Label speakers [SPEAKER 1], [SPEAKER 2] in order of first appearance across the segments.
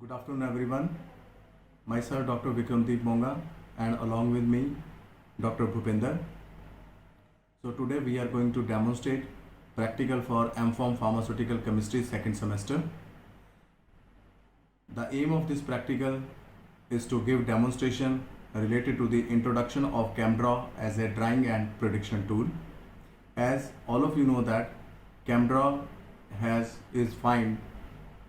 [SPEAKER 1] Good afternoon, everyone. Myself, Dr. Vikramdeep Monga, and along with me, Dr. Bhupinder. So today we are going to demonstrate practical for M.Pharm Pharmaceutical Chemistry second semester. The aim of this practical is to give demonstration related to the introduction of ChemDraw as a drawing and prediction tool. As all of you know that ChemDraw is find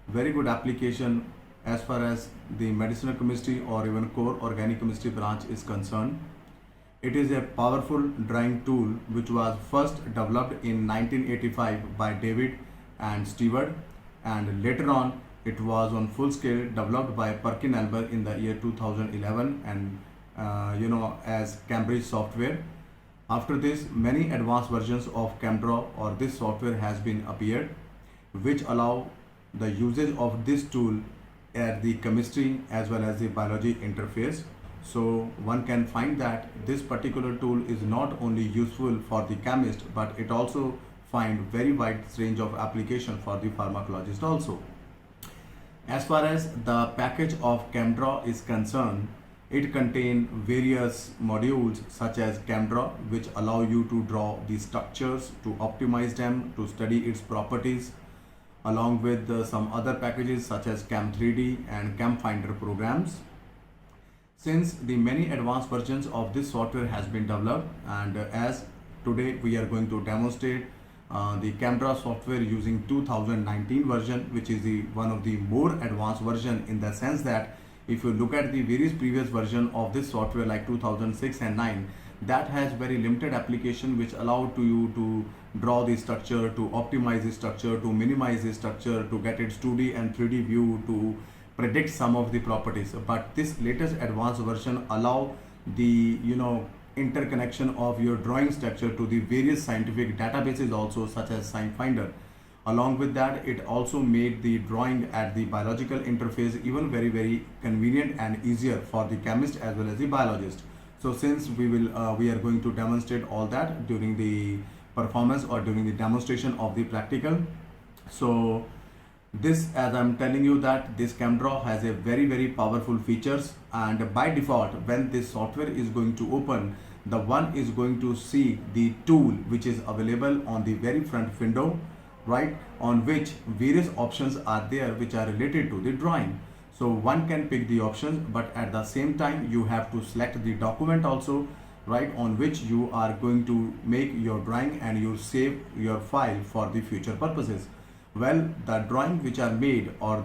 [SPEAKER 1] very good application as far as the medicinal chemistry or even core organic chemistry branch is concerned. It is a powerful drawing tool which was first developed in 1985 by David and Stewart, and later on it was on full scale developed by PerkinElmer in the year 2011 and as Cambridge software. After this, many advanced versions of ChemDraw or this software has been appeared which allow the usage of this tool at the chemistry as well as the biology interface. So one can find that this particular tool is not only useful for the chemist, but it also find very wide range of application for the pharmacologist also. As far as the package of ChemDraw is concerned, it contains various modules such as ChemDraw, which allow you to draw the structures, to optimize them, to study its properties, along with some other packages such as Chem3D and ChemFinder programs. Since the many advanced versions of this software has been developed, and as today we are going to demonstrate the ChemDraw software using 2019 version, which is one of the more advanced version, in the sense that if you look at the various previous version of this software like 2006 and 9, that has very limited application which allow to you to draw the structure, to optimize the structure, to minimize the structure, to get its 2D and 3D view, to predict some of the properties. But this latest advanced version allow the interconnection of your drawing structure to the various scientific databases also, such as SciFinder. Along with that, it also made the drawing at the biological interface even very convenient and easier for the chemist as well as the biologist. So since we are going to demonstrate all that during the performance or during the demonstration of the practical. So this, as I'm telling you, that this ChemDraw has a very powerful features, and by default when this software is going to open, the one is going to see the tool which is available on the very front window, right, on which various options are there which are related to the drawing. So one can pick the options, but at the same time you have to select the document also, right, on which you are going to make your drawing and you save your file for the future purposes. Well, the drawing which are made, or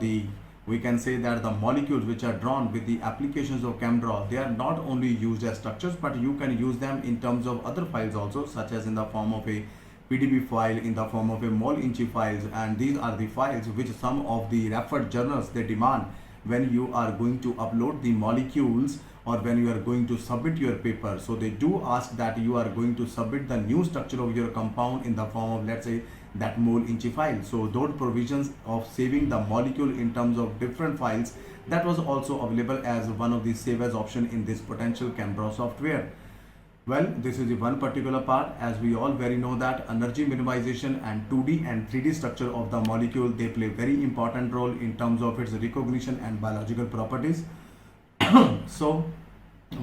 [SPEAKER 1] we can say that the molecules which are drawn with the applications of ChemDraw, they are not only used as structures, but you can use them in terms of other files also, such as in the form of a PDB file, in the form of a mol-inch files, and these are the files which some of the referred journals they demand when you are going to upload the molecules or when you are going to submit your paper. So they do ask that you are going to submit the new structure of your compound in the form of, let's say, that mol-inch file. So those provisions of saving the molecule in terms of different files, that was also available as one of the save as option in this potential ChemDraw software. Well, this is the one particular part. As we all very know that energy minimization and 2D and 3D structure of the molecule, they play very important role in terms of its recognition and biological properties. So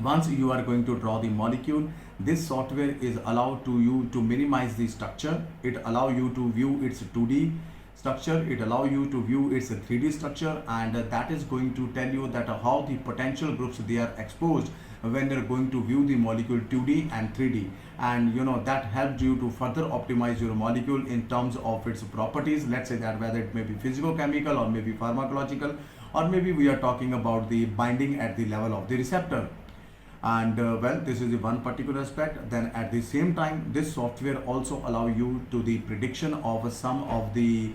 [SPEAKER 1] once you are going to draw the molecule, this software is allowed to you to minimize the structure. It allow you to view its 2D structure, it allow you to view its 3D structure, and that is going to tell you that how the potential groups they are exposed when you're going to view the molecule 2D and 3D, and that helps you to further optimize your molecule in terms of its properties. Let's say that whether it may be physicochemical or maybe pharmacological, or maybe we are talking about the binding at the level of the receptor. And well, this is the one particular aspect. Then at the same time, this software also allow you to the prediction of some of the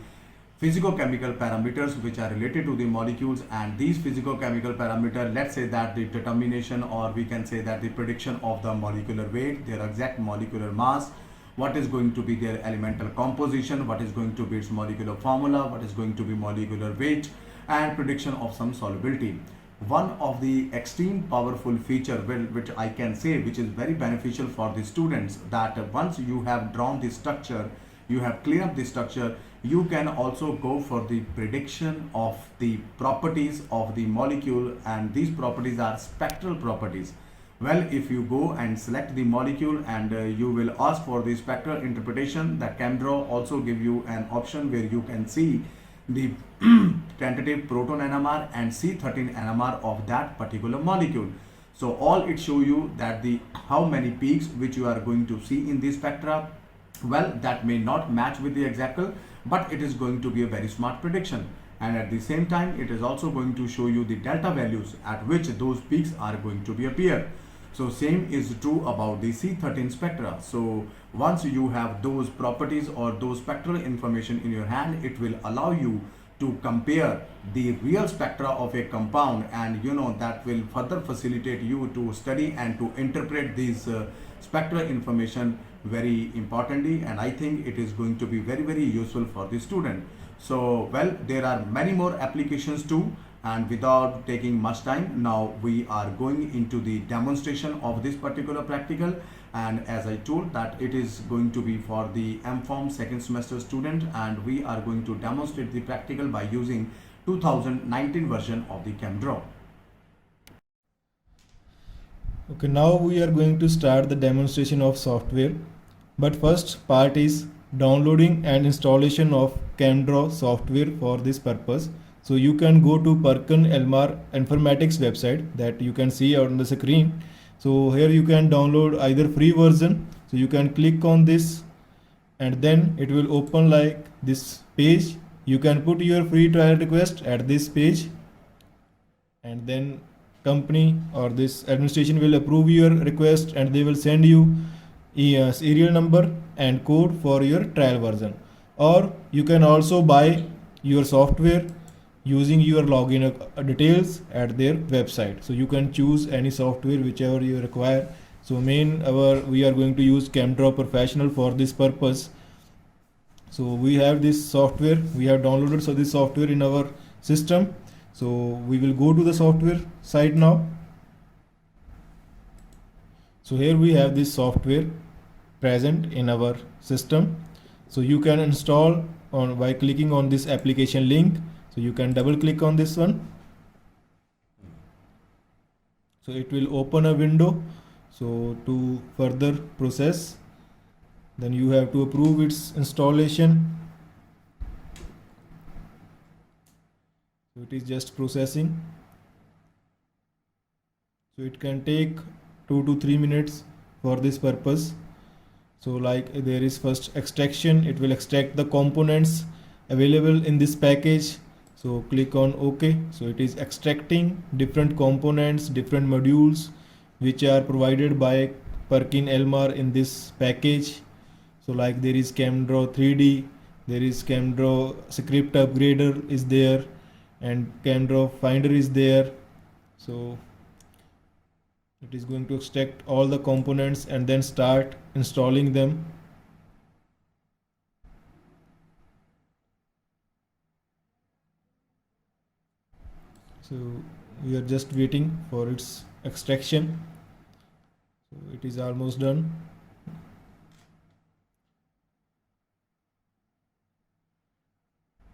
[SPEAKER 1] physicochemical parameters which are related to the molecules, and these physicochemical parameters, let's say that the determination, or we can say that the prediction of the molecular weight, their exact molecular mass, what is going to be their elemental composition, what is going to be its molecular formula, what is going to be molecular weight, and prediction of some solubility. One of the extreme powerful feature which I can say which is very beneficial for the students, that once you have drawn the structure, you have cleared up the structure, you can also go for the prediction of the properties of the molecule, and these properties are spectral properties. Well, if you go and select the molecule and you will ask for the spectral interpretation, the ChemDraw also give you an option where you can see the tentative proton NMR and C13 NMR of that particular molecule. So all it show you that the how many peaks which you are going to see in the spectra. Well, that may not match with the exact, but it is going to be a very smart prediction, and at the same time it is also going to show you the delta values at which those peaks are going to be appear. So same is true about the C13 spectra. So once you have those properties or those spectral information in your hand, it will allow you to compare the real spectra of a compound, and that will further facilitate you to study and to interpret these spectral information very importantly, and I think it is going to be very useful for the student. So well, there are many more applications too, and without taking much time, now we are going into the demonstration of this particular practical. And as I told that it is going to be for the MPharm second semester student, and we are going to demonstrate the practical by using 2019 version of the ChemDraw.
[SPEAKER 2] Okay, now we are going to start the demonstration of software, but first part is downloading and installation of ChemDraw software. For this purpose, so you can go to PerkinElmer Informatics website that you can see on the screen. So here you can download either free version, so you can click on this and then it will open like this page. You can put your free trial request at this page, and then company or this administration will approve your request, and they will send you a serial number and code for your trial version. Or you can also buy your software using your login details at their website. So you can choose any software whichever you require. So we are going to use ChemDraw Professional for this purpose. So we have this software, we have downloaded so this software in our system. So we will go to the software site now. So here we have this software present in our system. So you can install by clicking on this application link. So you can double click on this one. So it will open a window. So to further process, then you have to approve its installation. So it is just processing. So it can take 2 to 3 minutes for this purpose. So like there is first extraction, it will extract the components available in this package. So click on OK. So it is extracting different components, different modules which are provided by PerkinElmer in this package. So like there is ChemDraw 3D, there is ChemDraw script upgrader is there, and ChemDraw Finder is there. So it is going to extract all the components and then start installing them. So we are just waiting for its extraction. So it is almost done.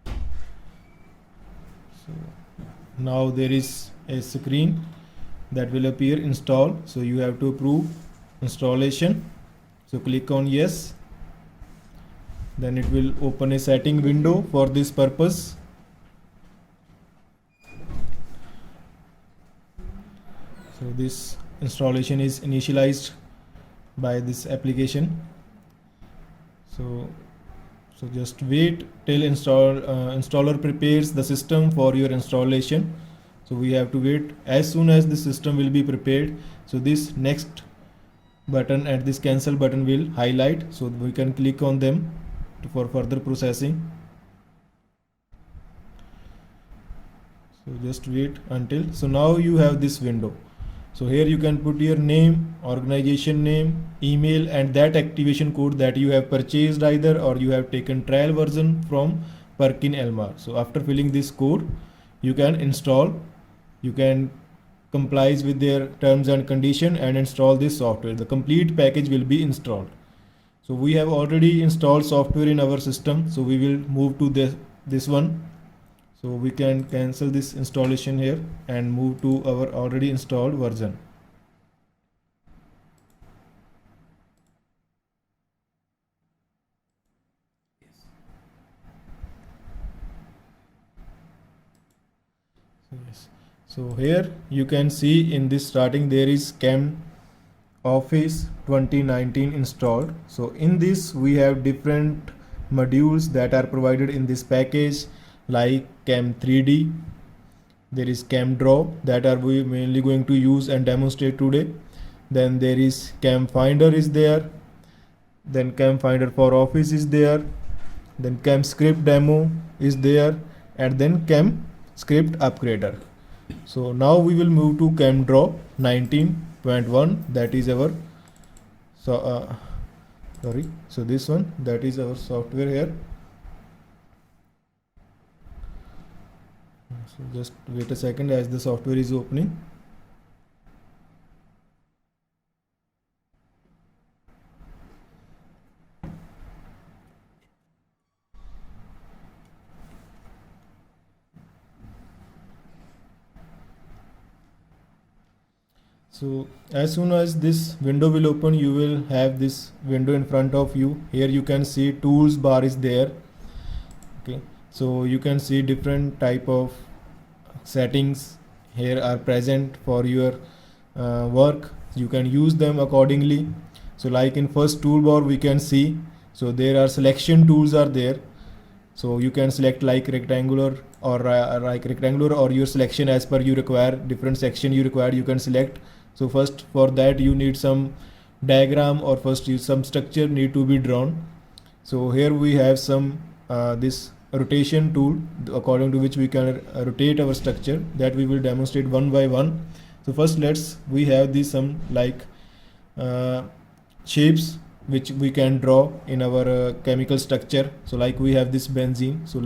[SPEAKER 2] So now there is a screen that will appear install. So you have to approve installation. So click on yes. Then it will open a setting window for this purpose. So this installation is initialized by this application. So just wait till installer prepares the system for your installation. So we have to wait. As soon as the system will be prepared, so this next button and this cancel button will highlight, so we can click on them for further processing. So just wait until. So now you have this window. So here you can put your name, organization name, email, and that activation code that you have purchased either or you have taken trial version from PerkinElmer. So after filling this code, you can install, you can comply with their terms and condition and install this software. The complete package will be installed. So we have already installed software in our system, so we will move to this one. So we can cancel this installation here and move to our already installed version. Yes. So here you can see in this starting there is CAM Office 2019 installed. So in this we have different modules that are provided in this package, like CAM 3D. There is CAM Draw that are we mainly going to use and demonstrate today. Then there is CAM Finder is there. Then CAM Finder for Office is there. Then CAM Script Demo is there, and then CAM Script Upgrader. So now we will move to CAM Draw 19.1. That is our so this one, that is our software here. So just wait a second as the software is opening. So as soon as this window will open, you will have this window in front of you. Here you can see tools bar is there. Okay, so you can see different type of settings here are present for your work. You can use them accordingly. So like in first toolbar we can see, so there are selection tools are there. So you can select like rectangular or your selection as per you require, different section you require you can select. So first for that you need some diagram, or first some structure need to be drawn. So here we have some this rotation tool according to which we can rotate our structure, that we will demonstrate one by one. So first we have this some like shapes which we can draw in our chemical structure. So like we have this benzene, so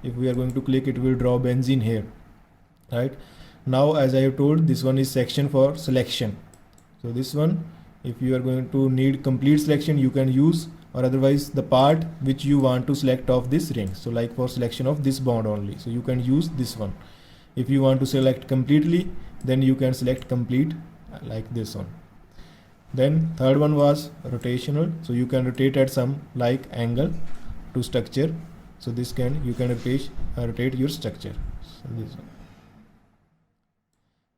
[SPEAKER 2] if we are going to click, it will draw benzene here, right? Now as I have told, this one is section for selection. So this one, if you are going to need complete selection, you can use, or otherwise the part which you want to select of this ring. So like for selection of this bond only, so you can use this one. If you want to select completely, then you can select complete like this one. Then third one was rotational, so you can rotate at some like angle to structure. So this you can rotate your structure. So this one.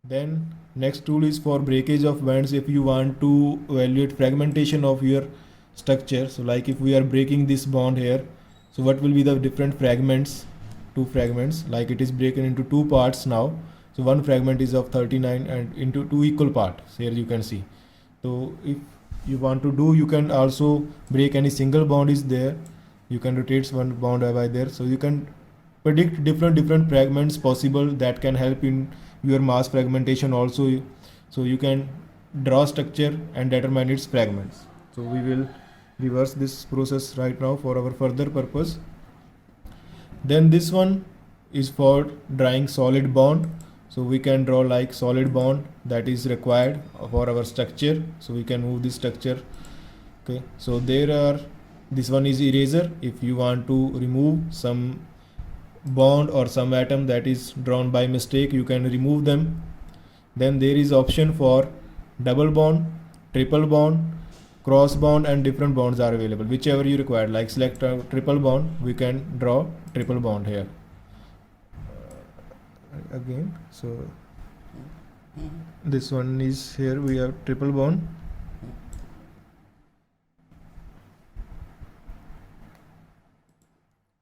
[SPEAKER 2] Then next tool is for breakage of bonds. If you want to evaluate fragmentation of your structure, so like if we are breaking this bond here, so what will be the different fragments, two fragments, like it is broken into two parts now. So one fragment is of 39 and into two equal parts, here you can see. So if you want to do, you can also break any single bond is there, you can rotate one bond by there. So you can predict different fragments possible that can help in your mass fragmentation also. So you can draw structure and determine its fragments. So we will reverse this process right now for our further purpose. Then this one is for drawing solid bond. So we can draw like solid bond that is required for our structure. So we can move this structure. Okay, so this one is eraser. If you want to remove some bond or some atom that is drawn by mistake, you can remove them. Then there is option for double bond, triple bond, cross bond, and different bonds are available, whichever you require. Like select a triple bond, we can draw triple bond here again. So this one is here, we have triple bond.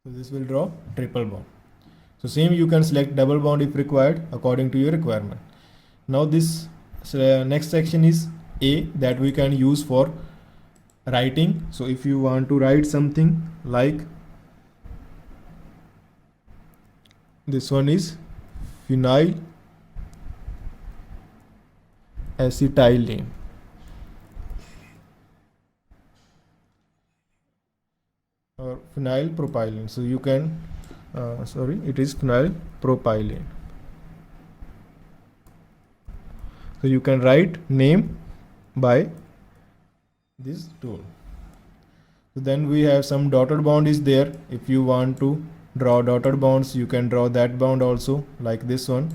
[SPEAKER 2] So this will draw triple bond. So same, you can select double bond if required according to your requirement. Now this next section is A, that we can use for writing. So if you want to write something like this one is phenyl acetylene. Or phenyl propylene. So you can it is phenyl propylene. So you can write name by this tool. So then we have some dotted bond is there. If you want to draw dotted bonds, you can draw that bond also like this one,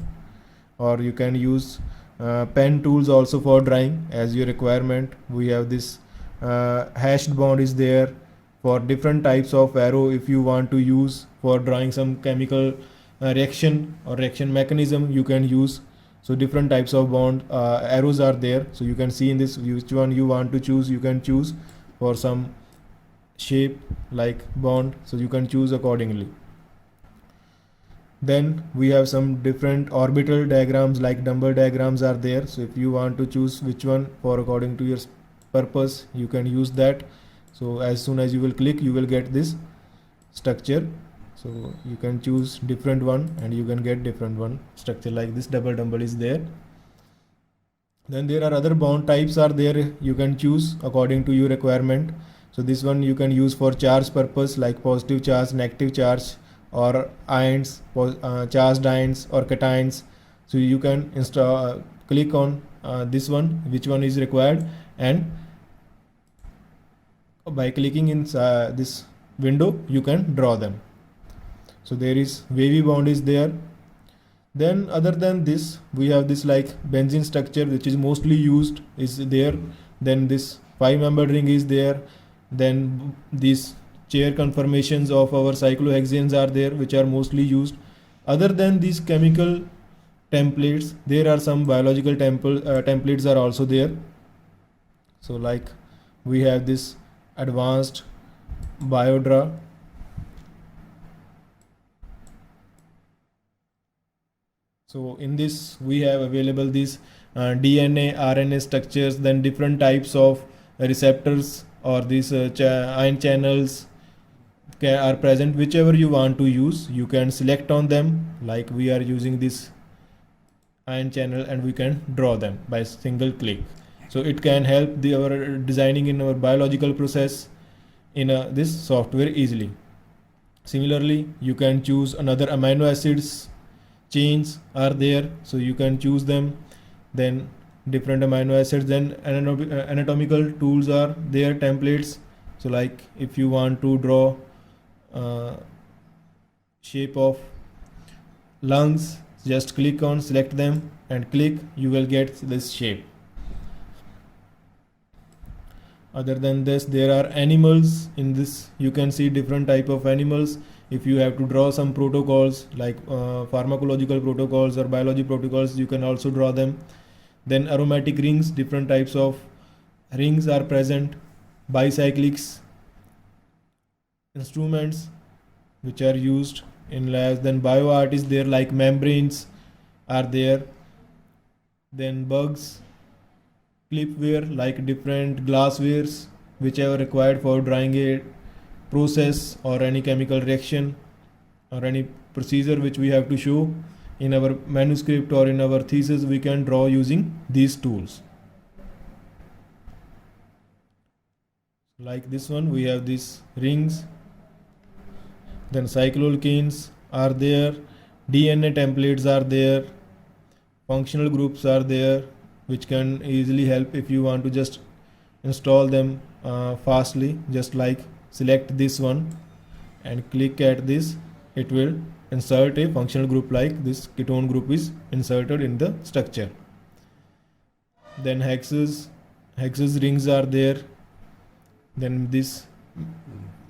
[SPEAKER 2] or you can use pen tools also for drawing as your requirement. We have this hashed bond is there for different types of arrow. If you want to use for drawing some chemical reaction or reaction mechanism, you can use. So different types of bond arrows are there. So you can see in this which one you want to choose. You can choose for some shape like bond, so you can choose accordingly. Then we have some different orbital diagrams like Dumble diagrams are there. So if you want to choose which one for according to your purpose, you can use that. So as soon as you will click, you will get this structure. So you can choose different one and you can get different one structure like this. Double Dumble is there. Then there are other bond types are there. You can choose according to your requirement. So this one you can use for charge purpose like positive charge, negative charge, or ions, charged ions or cations. So you can install click on this one which one is required, and by clicking in this window you can draw them. So there is wavy bond is there. Then other than this we have this like benzene structure which is mostly used is there. Then this 5-membered ring is there. Then these chair conformations of our cyclohexanes are there which are mostly used. Other than these chemical templates, there are some biological templates are also there. So like we have this advanced BioDraw. So in this we have available these DNA, RNA structures, then different types of receptors or these ion channels are present. Whichever you want to use, you can select on them. Like we are using this ion channel and we can draw them by single click. So it can help our designing in our biological process in this software easily. Similarly, you can choose another amino acids chains are there, so you can choose them. Then different amino acids, then anatomical tools are there, templates. So like if you want to draw shape of lungs, just click on select them and click, you will get this shape. Other than this, there are animals in this. You can see different type of animals. If you have to draw some protocols like pharmacological protocols or biology protocols, you can also draw them. Then aromatic rings, different types of rings are present. Bicyclics instruments which are used in labs. Then bioart is there, like membranes are there. Then bugs, clipware, like different glasswares which are required for drawing a process or any chemical reaction or any procedure which we have to show in our manuscript or in our thesis. We can draw using these tools. Like this one, we have these rings. Then cycloalkanes are there, DNA templates are there, functional groups are there which can easily help if you want to just install them fastly. Just like select this one and click at this, it will insert a functional group like this ketone group is inserted in the structure. Then hexes rings are there. Then this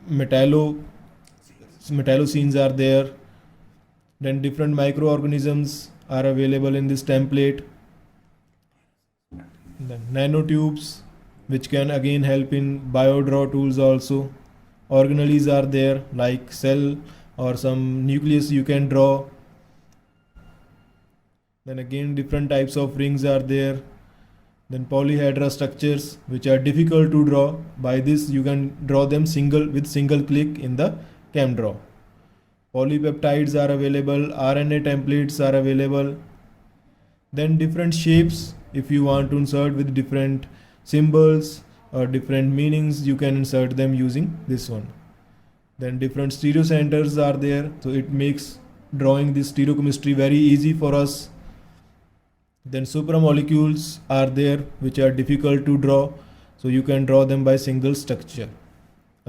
[SPEAKER 2] metallocene are there. Then different microorganisms are available in this template. Then nanotubes which can again help in BioDraw tools also. Organelles are there, like cell or some nucleus you can draw. Then again different types of rings are there. Then polyhedra structures which are difficult to draw. By this you can draw them with single click in the ChemDraw. Polypeptides are available, RNA templates are available. Then different shapes, if you want to insert with different symbols or different meanings, you can insert them using this one. Then different stereocenters are there, so it makes drawing this stereochemistry very easy for us. Then supramolecules are there which are difficult to draw, so you can draw them by single structure.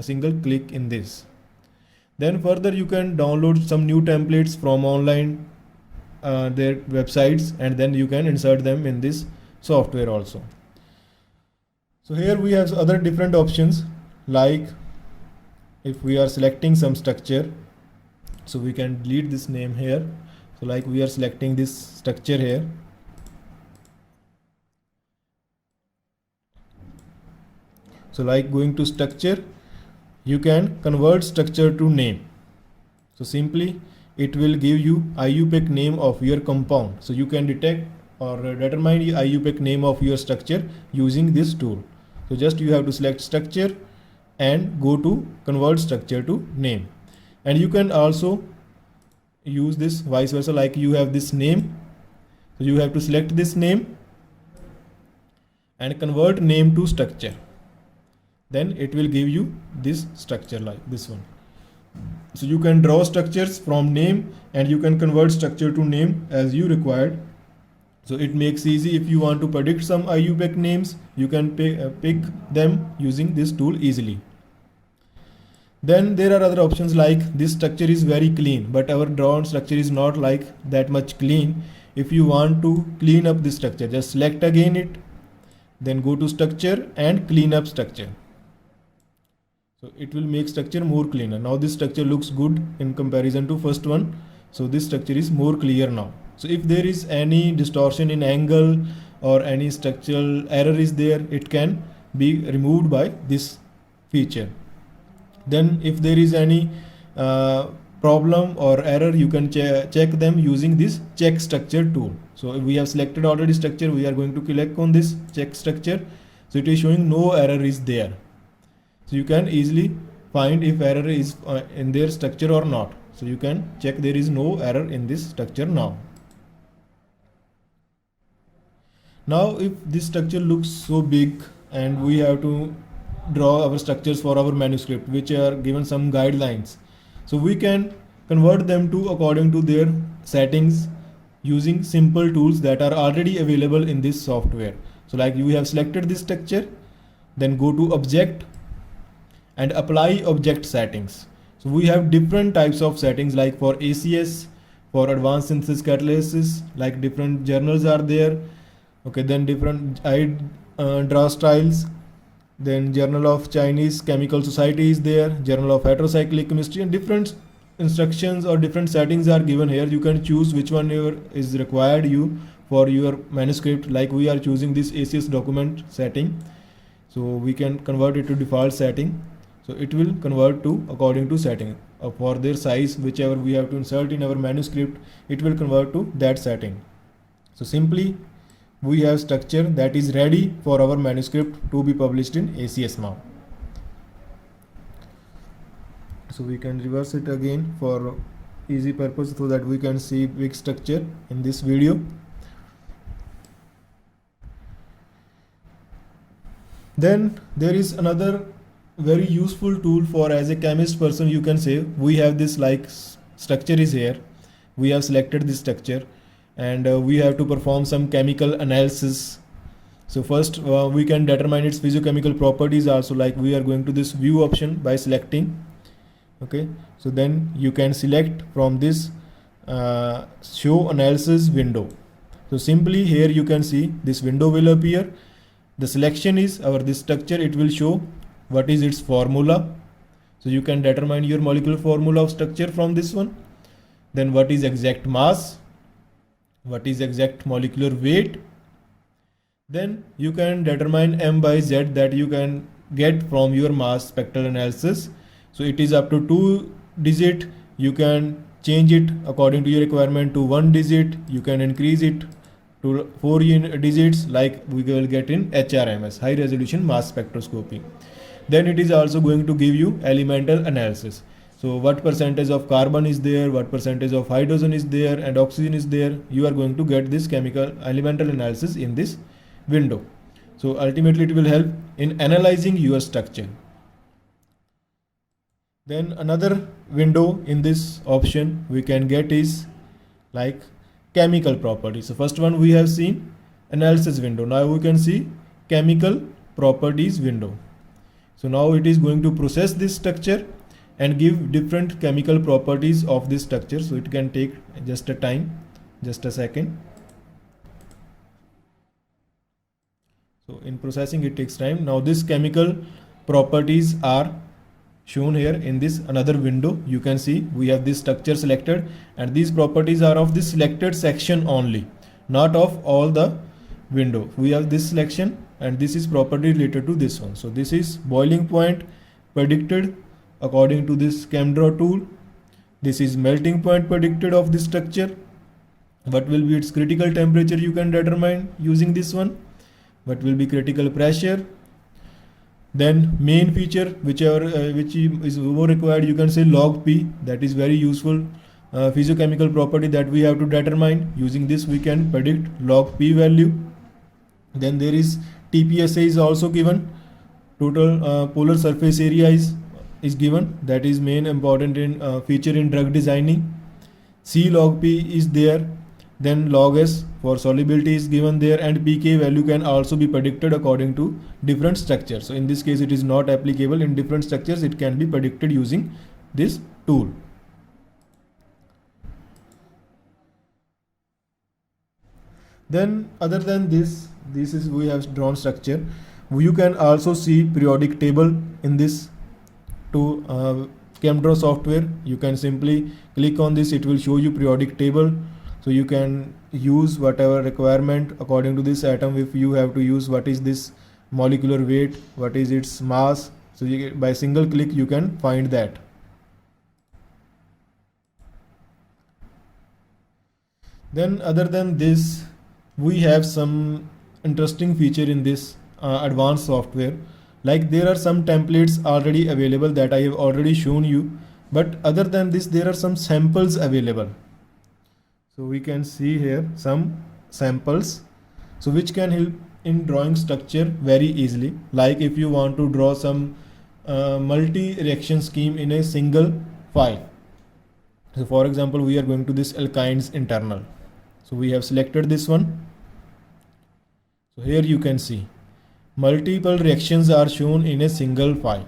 [SPEAKER 2] a single click in this. Then further you can download some new templates from online their websites, and then you can insert them in this software also. So here we have other different options, like if we are selecting some structure, so we can delete this name here. So like we are selecting this structure here. So like going to structure, you can convert structure to name. So simply it will give you IUPAC name of your compound. So you can detect or determine the IUPAC name of your structure using this tool. So just you have to select structure and go to convert structure to name. And you can also use this vice versa, like you have this name. So you have to select this name and convert name to structure. Then it will give you this structure like this one. So you can draw structures from name and you can convert structure to name as you required. So it makes easy. If you want to predict some IUPAC names, you can pick them using this tool easily. Then there are other options like this structure is very clean, but our drawn structure is not like that much clean. If you want to clean up this structure, just select again it, then go to structure and clean up structure. So it will make structure more cleaner. Now this structure looks good in comparison to first one. So this structure is more clear now. So if there is any distortion in angle or any structural error is there, it can be removed by this feature. Then if there is any problem or error, you can check them using this check structure tool. So we have selected already structure, we are going to click on this check structure. So it is showing no error is there. So you can easily find if error is in their structure or not. So you can check there is no error in this structure now. Now if this structure looks so big and we have to draw our structures for our manuscript, which are given some guidelines, so we can convert them to according to their settings using simple tools that are already available in this software. So like you have selected this structure, then go to object and apply object settings. So we have different types of settings, like for ACS, for advanced synthesis catalysis, like different journals are there. Okay, then different draw styles, then Journal of Chinese Chemical Society is there, Journal of Heterocyclic Chemistry, and different instructions or different settings are given here. You can choose which one is required you for your manuscript. Like we are choosing this ACS document setting, so we can convert it to default setting. So it will convert to according to setting for their size, whichever we have to insert in our manuscript, it will convert to that setting. So simply we have structure that is ready for our manuscript to be published in ACS now. So we can reverse it again for easy purpose so that we can see big structure in this video. Then there is another very useful tool for as a chemist person, you can say. We have this like structure is here, we have selected this structure and we have to perform some chemical analysis. So first we can determine its physiochemical properties also, like we are going to this view option by selecting. Okay, so then you can select from this show analysis window. So simply here you can see this window will appear. The selection is this structure, it will show what is its formula. So you can determine your molecular formula of structure from this one. Then what is exact mass, what is exact molecular weight. Then you can determine M by Z that you can get from your mass spectral analysis. So it is up to 2 digit. You can change it according to your requirement to 1 digit. You can increase it to 4 digits, like we will get in HRMS, high resolution mass spectroscopy. Then it is also going to give you elemental analysis. So what percentage of carbon is there, what percentage of hydrogen is there and oxygen is there. You are going to get this chemical elemental analysis in this window. So ultimately it will help in analyzing your structure. Then another window in this option we can get is like chemical properties. So first one we have seen analysis window. Now we can see chemical properties window. So now it is going to process this structure and give different chemical properties of this structure. So it can take just a time, just a second. So in processing it takes time. Now this chemical properties are shown here in this another window. You can see we have this structure selected, and these properties are of this selected section only, not of all the window. We have this selection, and this is property related to this one. So this is boiling point predicted according to this ChemDraw tool. This is melting point predicted of this structure. What will be its critical temperature, you can determine using this one. What will be critical pressure. Then main feature, which is more required, you can say log P. That is very useful physiochemical property that we have to determine. Using this we can predict log P value. Then there is TPSA is also given. Total polar surface area is given. That is main important in feature in drug designing. C log P is there. Then log S for solubility is given there, and pK value can also be predicted according to different structures. So in this case it is not applicable. In different structures it can be predicted using this tool. Then other than this is we have drawn structure. You can also see periodic table in this ChemDraw software. You can simply click on this, it will show you periodic table. So you can use whatever requirement according to this atom. If you have to use what is this molecular weight, what is its mass, so by single click you can find that. Then other than this, we have some interesting feature in this advanced software. Like there are some templates already available that I have already shown you, but other than this there are some samples available. So we can see here some samples, so which can help in drawing structure very easily. Like if you want to draw some multi-reaction scheme in a single file. So for example, we are going to this alkynes internal. So we have selected this one. So here you can see multiple reactions are shown in a single file.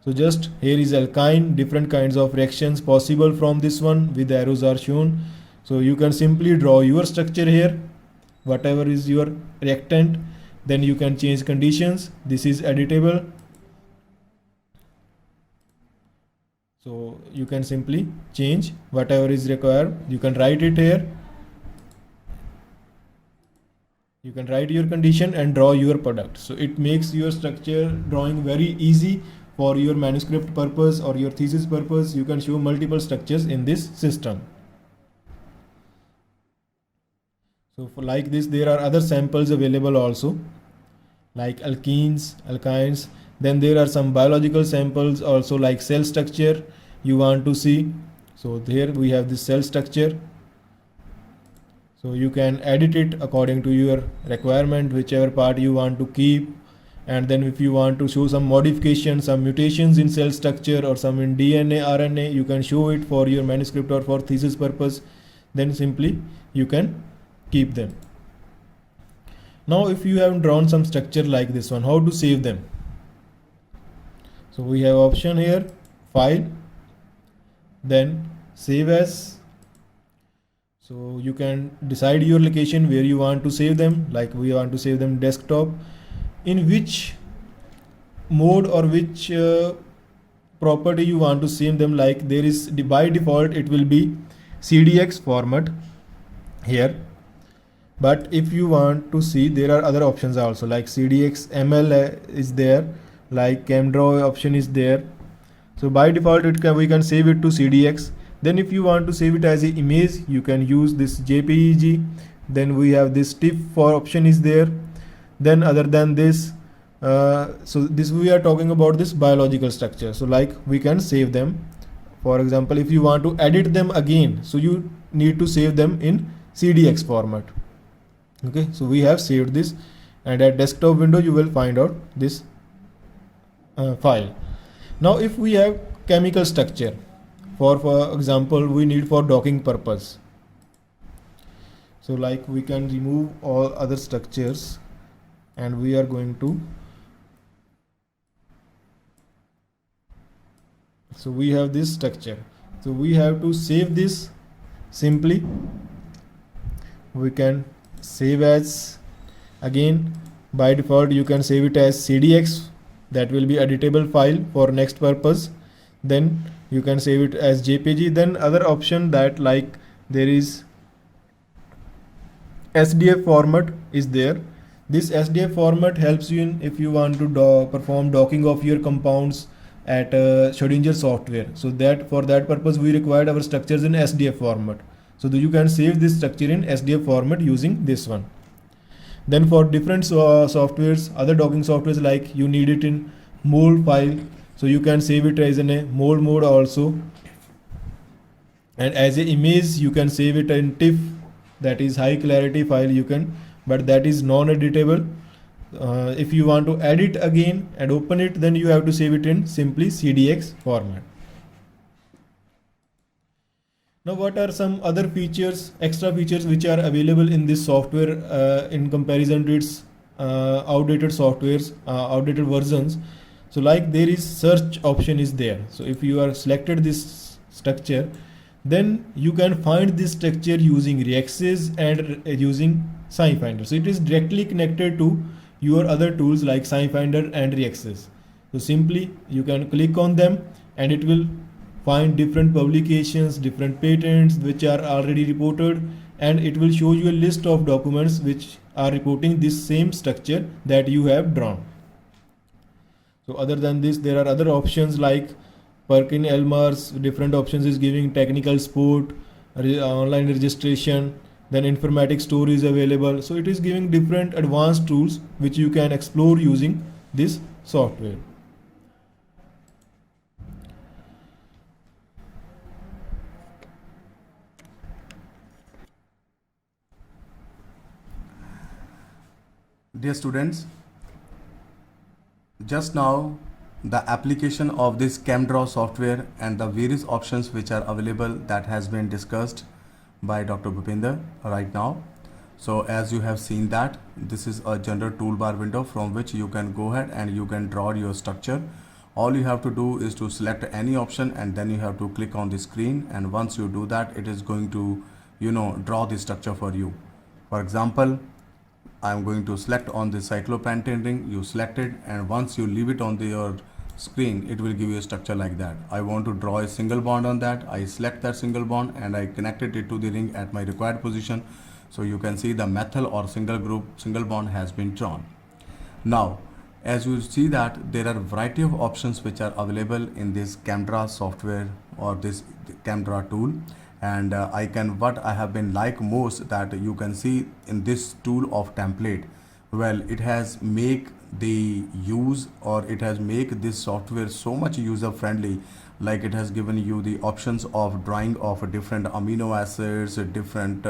[SPEAKER 2] So just here is alkyne, different kinds of reactions possible from this one with arrows are shown. So you can simply draw your structure here, whatever is your reactant. Then you can change conditions. This is editable. So you can simply change whatever is required. You can write it here. You can write your condition and draw your product. So it makes your structure drawing very easy for your manuscript purpose or your thesis purpose. You can show multiple structures in this system. So for like this, there are other samples available also, like alkenes, alkynes. Then there are some biological samples also, like cell structure you want to see. So here we have this cell structure. So you can edit it according to your requirement, whichever part you want to keep. And then if you want to show some modifications, some mutations in cell structure or some in DNA, RNA, you can show it for your manuscript or for thesis purpose. Then simply you can keep them. Now if you have drawn some structure like this one, how to save them? So we have option here, file, then save as. So you can decide your location where you want to save them. Like we want to save them desktop. In which mode or which property you want to save them, like there is by default it will be CDX format here. But if you want to see, there are other options also, like CDX ML is there, like ChemDraw option is there. So by default we can save it to CDX. Then if you want to save it as an image, you can use this JPEG. Then we have this TIFF for option is there. Then other than this, so this we are talking about this biological structure. So like we can save them. For example, if you want to edit them again, so you need to save them in CDX format. Okay, so we have saved this, and at desktop window you will find out this file. Now if we have chemical structure, for example we need for docking purpose, so like we can remove all other structures and we are going to So we have this structure. So we have to save this simply. We can save as, again by default you can save it as CDX, that will be editable file for next purpose. Then you can save it as JPG. Then other option that like there is SDF format is there. This SDF format helps you in if you want to perform docking of your compounds at Schrodinger software. So that for that purpose we required our structures in SDF format. So you can save this structure in SDF format using this one. Then for different softwares, other docking softwares, like you need it in MOL file, so you can save it as in a MOL mode also. And as a image you can save it in TIFF, that is high clarity file you can, but that is non-editable. If you want to edit again and open it, then you have to save it in simply CDX format. Now what are some other features, extra features which are available in this software in comparison to its outdated softwares, outdated versions? So like there is search option is there. So if you are selected this structure, then you can find this structure using Reaxys and using SciFinder. So it is directly connected to your other tools like SciFinder and Reaxys. So simply you can click on them and it will find different publications, different patents which are already reported, and it will show you a list of documents which are reporting this same structure that you have drawn. So other than this, there are other options like Perkin Elmer's different options is giving technical support, online registration, then informatics store is available. So it is giving different advanced tools which you can explore using this software.
[SPEAKER 1] Dear students, just now the application of this ChemDraw software and the various options which are available, that has been discussed by Dr. Bhupinder right now. So as you have seen that this is a general toolbar window from which you can go ahead and you can draw your structure. All you have to do is to select any option and then you have to click on the screen, and once you do that it is going to draw the structure for you. For example, I am going to select on the cyclopentane ring. You select it, and once you leave it on your screen, it will give you a structure like that. I want to draw a single bond on that. I select that single bond and I connected it to the ring at my required position. So you can see the methyl or single bond has been drawn. Now, as you see that there are a variety of options which are available in this ChemDraw software or this ChemDraw tool. And what I have been like most, that you can see in this tool of template, well, it has make the use, or it has make this software so much user friendly. Like it has given you the options of drawing of different amino acids, different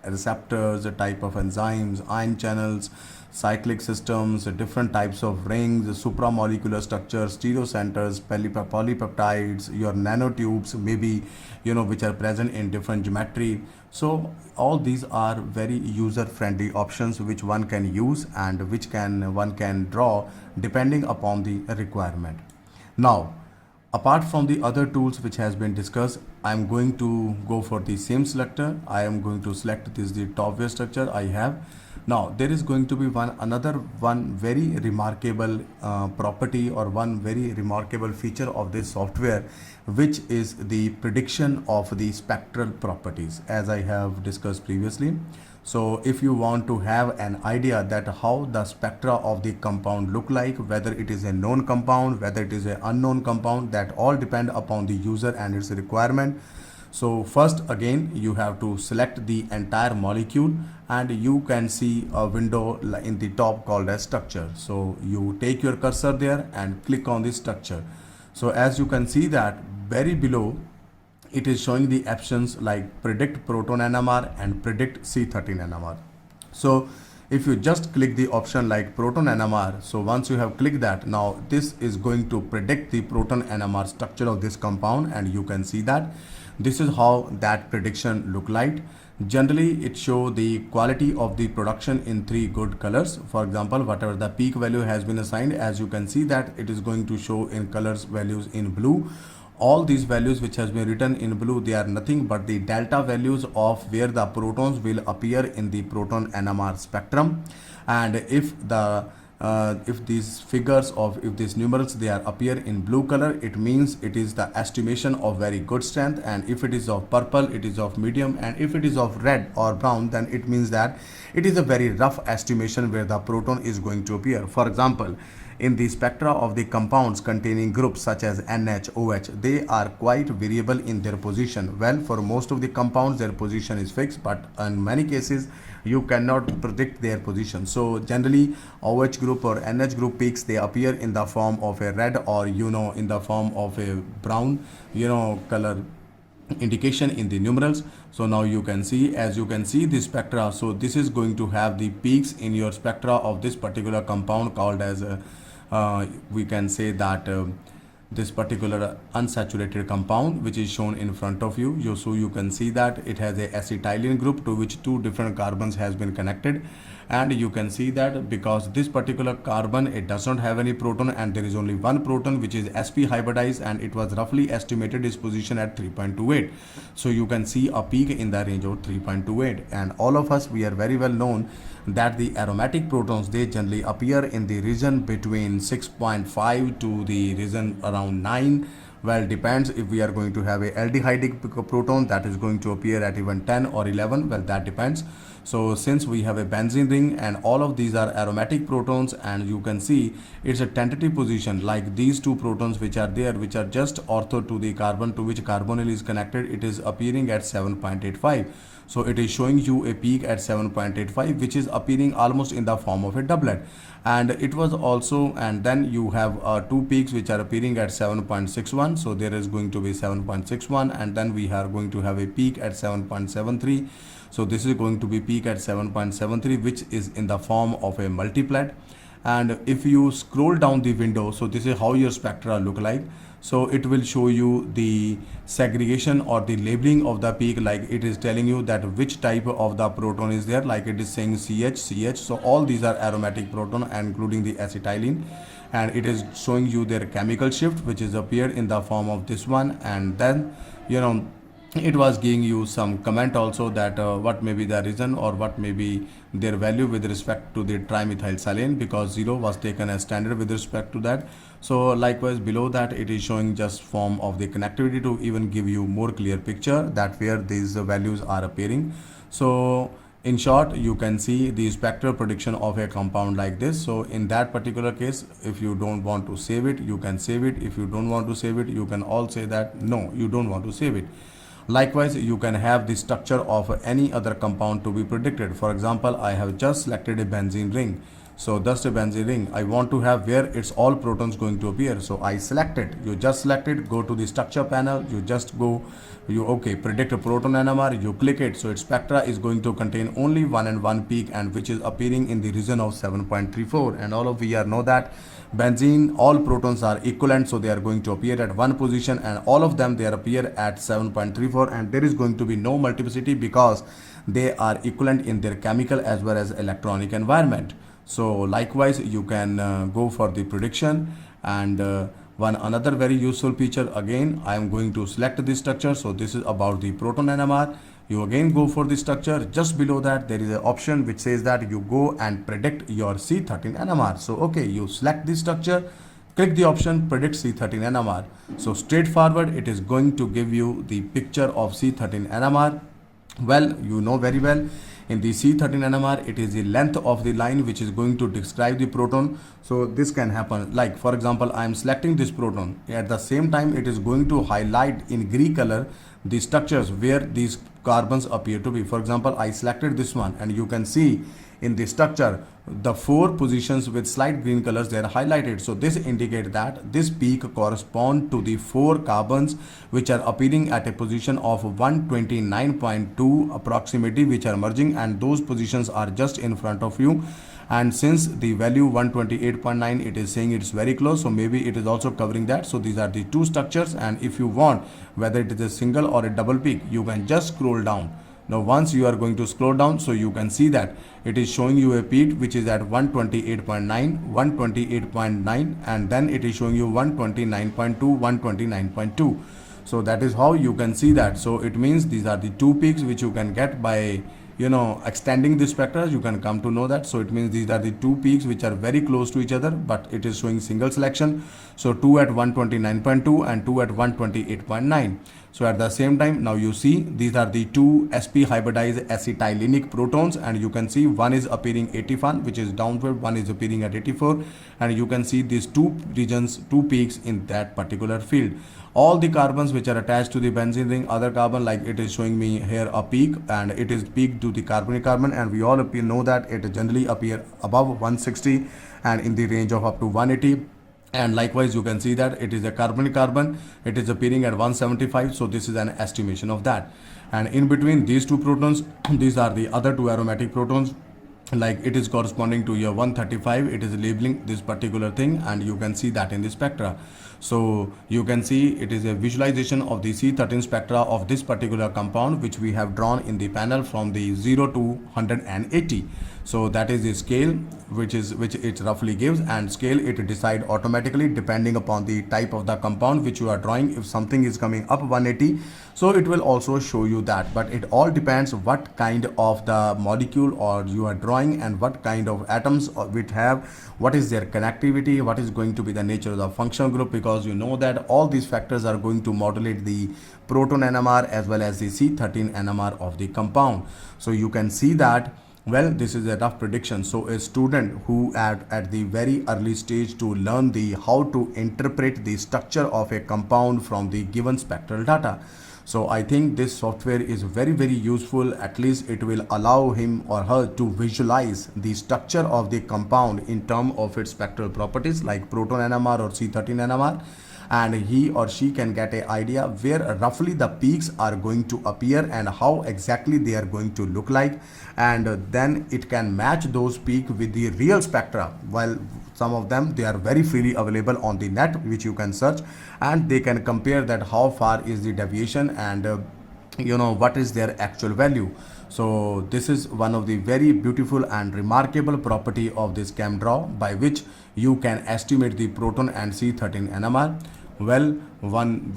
[SPEAKER 1] receptors, type of enzymes, ion channels, cyclic systems, different types of rings, supramolecular structures, stereocenters, polypeptides, your nanotubes maybe, which are present in different geometry. So all these are very user friendly options which one can use and which one can draw depending upon the requirement. Now, apart from the other tools which has been discussed, I am going to go for the same selector. I am going to select this, the top view structure I have. Now there is going to be another very remarkable property, or one very remarkable feature of this software, which is the prediction of the spectral properties, as I have discussed previously. So if you want to have an idea that how the spectra of the compound look like, whether it is a known compound, whether it is an unknown compound, that all depend upon the user and its requirement. So first again you have to select the entire molecule, and you can see a window in the top called as structure. So you take your cursor there and click on the structure. So as you can see that very below it is showing the options like predict proton NMR and predict C13 NMR. So if you just click the option like proton NMR, so once you have clicked that, now this is going to predict the proton NMR structure of this compound, and you can see that this is how that prediction look like. Generally it show the quality of the production in 3 good colors. For example, whatever the peak value has been assigned, as you can see that it is going to show in colors values in blue. all these values which has been written in blue, they are nothing but the delta values of where the protons will appear in the proton NMR spectrum. And if these figures of if these numerals they are appear in blue color, it means it is the estimation of very good strength, and if it is of purple, it is of medium, and if it is of red or brown, then it means that it is a very rough estimation where the proton is going to appear. For example, in the spectra of the compounds containing groups such as NH, OH, they are quite variable in their position. Well, for most of the compounds their position is fixed, but in many cases you cannot predict their position. So generally OH group or NH group peaks, they appear in the form of a red or in the form of a brown color indication in the numerals. So now you can see, as you can see the spectra, so this is going to have the peaks in your spectra of this particular compound called as we can say that this particular unsaturated compound which is shown in front of you. So you can see that it has a acetylene group to which two different carbons has been connected, and you can see that because this particular carbon, it does not have any proton and there is only one proton which is sp hybridized, and it was roughly estimated its position at 3.28. so you can see a peak in the range of 3.28, and all of us, we are very well known that the aromatic protons, they generally appear in the region between 6.5 to the region around 9. Well, depends. If we are going to have a aldehydic proton, that is going to appear at even 10 or 11. Well, that depends. So since we have a benzene ring and all of these are aromatic protons, and you can see it's a tentative position, like these two protons which are there, which are just ortho to the carbon to which carbonyl is connected, it is appearing at 7.85. So it is showing you a peak at 7.85, which is appearing almost in the form of a doublet. And it was also, and then you have two peaks which are appearing at 7.61. So there is going to be 7.61, and then we are going to have a peak at 7.73. So this is going to be peak at 7.73, which is in the form of a multiplet. And if you scroll down the window, so this is how your spectra look like. So it will show you the segregation or the labeling of the peak, like it is telling you that which type of the proton is there, like it is saying CH. So all these are aromatic proton, including the acetylene, and it is showing you their chemical shift, which is appeared in the form of this one. And then it was giving you some comment also that what may be the reason or what may be their value with respect to the trimethylsilane, because 0 was taken as standard with respect to that. So likewise below that it is showing just form of the connectivity to even give you more clear picture that where these values are appearing. So in short, you can see the spectral prediction of a compound like this. So in that particular case, if you don't want to save it, you can save it. If you don't want to save it, you can all say that no, you don't want to save it. Likewise, you can have the structure of any other compound to be predicted. For example, I have just selected a benzene ring. So just a benzene ring, I want to have where it's all protons going to appear. So I select it. You just select it, go to the structure panel, you just go, predict a proton NMR, you click it. So its spectra is going to contain only one and one peak, and which is appearing in the region of 7.34. And all of we know that benzene, all protons are equivalent, so they are going to appear at one position, and all of them they appear at 7.34, and there is going to be no multiplicity because they are equivalent in their chemical as well as electronic environment. So likewise you can go for the prediction. And one another very useful feature, again I am going to select this structure. So this is about the proton NMR. You again go for the structure. Just below that there is an option which says that you go and predict your C13 NMR. So you select this structure, click the option predict C13 NMR. So straightforward it is going to give you the picture of C13 NMR. Well, you know very well, in the C13 NMR it is the length of the line which is going to describe the proton. So this can happen, like for example I am selecting this proton, at the same time it is going to highlight in green color the structures where these carbons appear to be. For example, I selected this one, and you can see in the structure the 4 positions with slight green colors, they are highlighted. So this indicates that this peak correspond to the 4 carbons which are appearing at a position of 129.2 approximately, which are merging, and those positions are just in front of you. And since the value 128.9, it is saying it's very close, so maybe it is also covering that. So these are the 2 structures, and if you want whether it is a single or a double peak, you can just scroll down. Now once you are going to scroll down, so you can see that it is showing you a peak which is at 128.9, 128.9, and then it is showing you 129.2, 129.2. So that is how you can see that. So it means these are the two peaks which you can get by extending the spectra. You can come to know that. So it means these are the two peaks which are very close to each other, but it is showing single selection. So 2 at 129.2 and 2 at 128.9. So at the same time, now you see these are the two sp hybridized acetylenic protons, and you can see one is appearing 81, which is downward, one is appearing at 84, and you can see these two regions, two peaks in that particular field. All the carbons which are attached to the benzene ring, other carbon, like it is showing me here a peak, and it is peak to the carbonic carbon, and we all know that it generally appear above 160 and in the range of up to 180. And likewise you can see that it is a carbonic carbon, it is appearing at 175. So this is an estimation of that. And in between these two protons, these are the other two aromatic protons, like it is corresponding to your 135. It is labeling this particular thing, and you can see that in the spectra. So you can see it is a visualization of the C13 spectra of this particular compound, which we have drawn in the panel from the 0 to 180. So that is the scale which it roughly gives, and scale it decide automatically depending upon the type of the compound which you are drawing. If something is coming up 180, so it will also show you that. But it all depends what kind of the molecule or you are drawing, and what kind of atoms which have, what is their connectivity, what is going to be the nature of the functional group, because you know that all these factors are going to modulate the proton NMR as well as the C13 NMR of the compound. So you can see that. Well, this is a rough prediction. So a student who at the very early stage to learn the how to interpret the structure of a compound from the given spectral data. So I think this software is very useful. At least it will allow him or her to visualize the structure of the compound in terms of its spectral properties like proton NMR or C13 NMR, and he or she can get an idea where roughly the peaks are going to appear and how exactly they are going to look like, and then it can match those peaks with the real spectra. While some of them, they are very freely available on the net, which you can search, and they can compare that how far is the deviation, and what is their actual value. So this is one of the very beautiful and remarkable property of this ChemDraw, by which you can estimate the proton and C13 NMR. Well,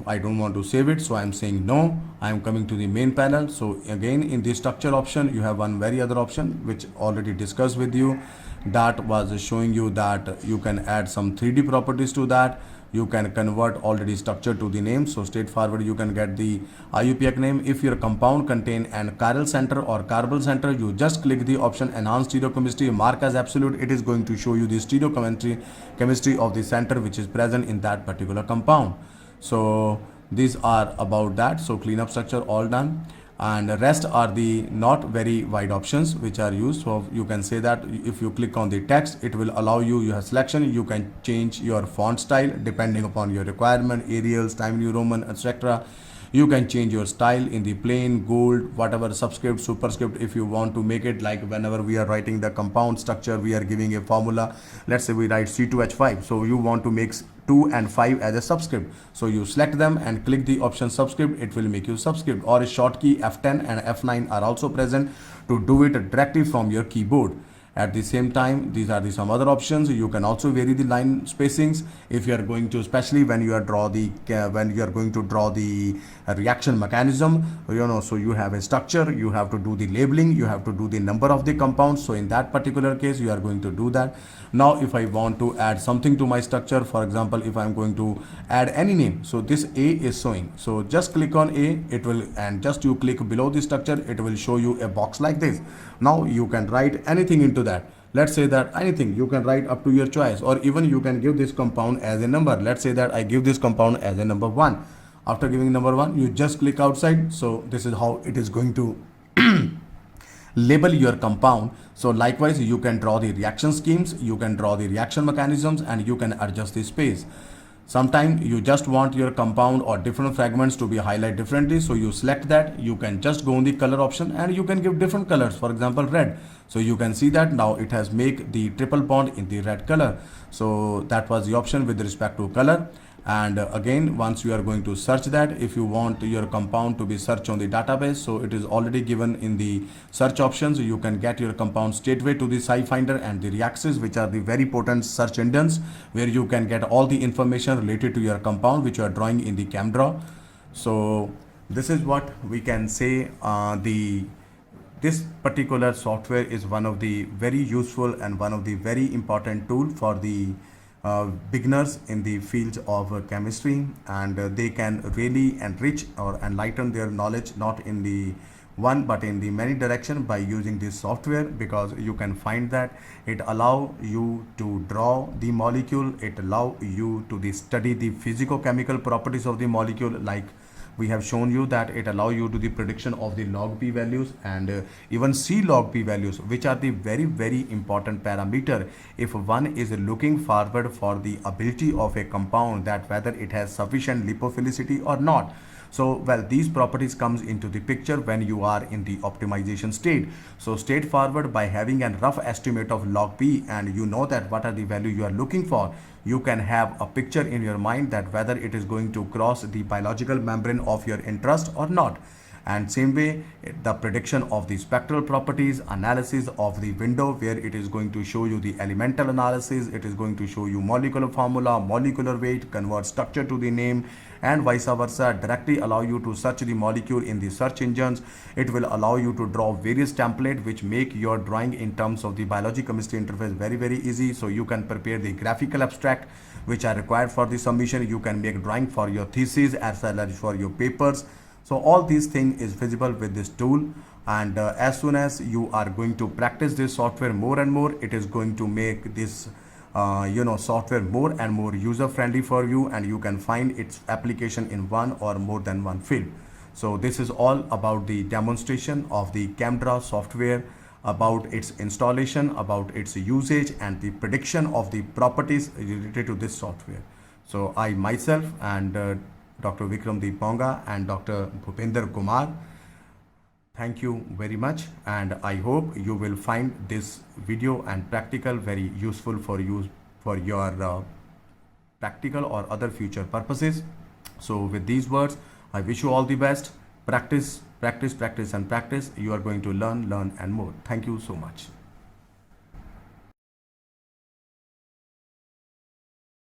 [SPEAKER 1] I don't want to save it, so I'm saying no. I'm coming to the main panel. So again, in the structure option, you have one very other option which already discussed with you. That was showing you that you can add some 3D properties to that. You can convert already structure to the name. So straightforward, you can get the IUPAC name. If your compound contain an chiral center or carbonyl center, you just click the option enhance stereochemistry, mark as absolute. It is going to show you the stereochemistry of the center which is present in that particular compound. So these are about that. So cleanup structure all done, and the rest are the not very wide options which are used. So you can say that if you click on the text, it will allow you have selection. You can change your font style depending upon your requirement, Arials, Times New Roman, etc. You can change your style in the plain, gold, whatever, subscript, superscript. If you want to make it like whenever we are writing the compound structure, we are giving a formula. Let's say we write C2H5. So you want to make 2 and 5 as a subscript. So you select them and click the option subscript. It will make you subscript, or a short key F10 and F9 are also present to do it directly from your keyboard. At the same time, these are some other options. You can also vary the line spacings if you are going to, especially when you are going to draw the reaction mechanism. So you have a structure, you have to do the labeling, you have to do the number of the compounds. So in that particular case, you are going to do that. Now, if I want to add something to my structure, for example, if I am going to add any name, so this A is showing. So just click on A, it will, and just you click below the structure, it will show you a box like this. Now you can write anything into that. Let's say that anything you can write up to your choice, or even you can give this compound as a number. Let's say that I give this compound as a number 1. After giving number 1, you just click outside. So this is how it is going to label your compound. So likewise, you can draw the reaction schemes, you can draw the reaction mechanisms, and you can adjust the space. Sometimes you just want your compound or different fragments to be highlighted differently. So you select that. You can just go on the color option and you can give different colors. For example, red. So you can see that now it has make the triple bond in the red color. So that was the option with respect to color. And again, once you are going to search that, if you want your compound to be searched on the database, so it is already given in the search options. You can get your compound straightway to the SciFinder and the Reaxys, which are the very potent search engines where you can get all the information related to your compound which you are drawing in the CamDraw. So this is what we can say. This particular software is one of the very useful and one of the very important tool for the beginners in the fields of chemistry, and they can really enrich or enlighten their knowledge not in the one but in the many direction by using this software, because you can find that it allow you to draw the molecule, it allow you to study the physicochemical properties of the molecule, like we have shown you that it allow you to the prediction of the log p values and even C log p values, which are the very important parameter if one is looking forward for the ability of a compound, that whether it has sufficient lipophilicity or not. So well, these properties comes into the picture when you are in the optimization state. So straightforward, by having a rough estimate of log p and you know that what are the value you are looking for, you can have a picture in your mind that whether it is going to cross the biological membrane of your interest or not. And same way, the prediction of the spectral properties, analysis of the window where it is going to show you the elemental analysis, it is going to show you molecular formula, molecular weight, convert structure to the name, and vice versa, directly allow you to search the molecule in the search engines. It will allow you to draw various templates which make your drawing in terms of the biology chemistry interface very easy. So you can prepare the graphical abstract which are required for the submission. You can make drawing for your thesis as well as for your papers. So all these things is visible with this tool, and as soon as you are going to practice this software more and more, it is going to make this software more and more user friendly for you, and you can find its application in one or more than one field. So this is all about the demonstration of the CamDraw software, about its installation, about its usage, and the prediction of the properties related to this software. So I myself and Dr. Vikramdeep Ponga and Dr. Bhupender Kumar, thank you very much, and I hope you will find this video and practical very useful for you for your practical or other future purposes. So with these words, I wish you all the best. Practice and practice. You are going to learn and more. Thank you so much.